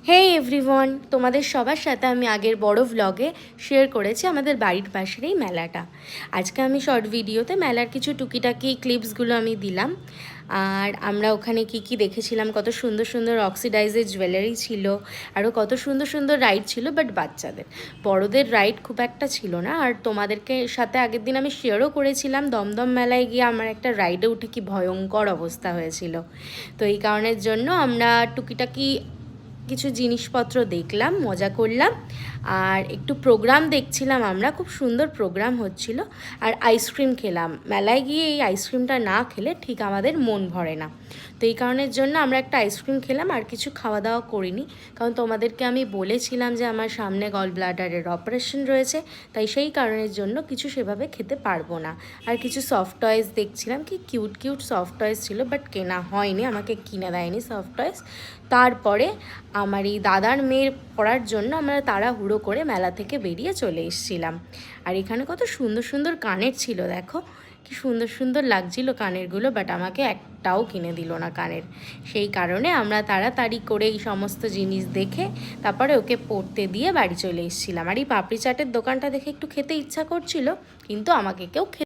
হে everyone, তোমাদের সবার সাথে আমি আগের বড় ভ্লগে শেয়ার করেছি আমাদের বাড়ির পাশের এই মেলাটা। আজকে আমি শর্ট ভিডিওতে মেলার কিছু টুকিটাকি ক্লিপসগুলো আমি দিলাম। আর আমরা ওখানে কি দেখেছিলাম, কত সুন্দর সুন্দর অক্সিডাইজের জুয়েলারি ছিল, আরও কত সুন্দর সুন্দর রাইড ছিল, বাট বাচ্চাদের, বড়দের রাইড খুব একটা ছিল না। আর তোমাদেরকে সাথে আগের দিন আমি শেয়ারও করেছিলাম দমদম মেলায় গিয়ে আমার একটা রাইডে উঠে কি ভয়ঙ্কর অবস্থা হয়েছিল। তো এই কারণের জন্য আমরা টুকিটাকি কিছু জিনিসপত্র দেখলাম, মজা করলাম, আর একটু প্রোগ্রাম দেখছিলাম। আমরা খুব সুন্দর প্রোগ্রাম হচ্ছিল, আর আইসক্রিম খেলাম। মেলায় গিয়ে এই আইসক্রিমটা না খেলে ঠিক আমাদের মন ভরে না। তো এই কারণের জন্য আমরা একটা আইসক্রিম খেলাম, আর কিছু খাওয়া দাওয়া করিনি, কারণ তোমাদেরকে আমি বলেছিলাম যে আমার সামনে গল ব্লাডারের অপারেশন রয়েছে, তাই সেই কারণের জন্য কিছু সেভাবে খেতে পারবো না। আর কিছু সফট টয়েস দেখছিলাম, কি কিউট কিউট সফট টয়েস ছিল, বাট কেনা হয়নি, আমাকে কিনে দেয়নি সফট টয়েস। তারপরে আমার এই দাদার মেয়ের পড়ার জন্য আমরা তাড়াহুড়ো করে মেলা থেকে বেরিয়ে চলে এসেছিলাম। আর এখানে কত সুন্দর সুন্দর কানের ছিল, দেখো কি সুন্দর সুন্দর লাগছিল কানেরগুলো, বাট আমাকে একটাও কিনে দিল না কানের। সেই কারণে আমরা তাড়াতাড়ি করে এই সমস্ত জিনিস দেখে তারপরে ওকে পড়তে দিয়ে বাড়ি চলে এসেছিলাম। আর এই পাপড়ি চাটের দোকানটা দেখে একটু খেতে ইচ্ছা করছিল, কিন্তু আমাকে কেউ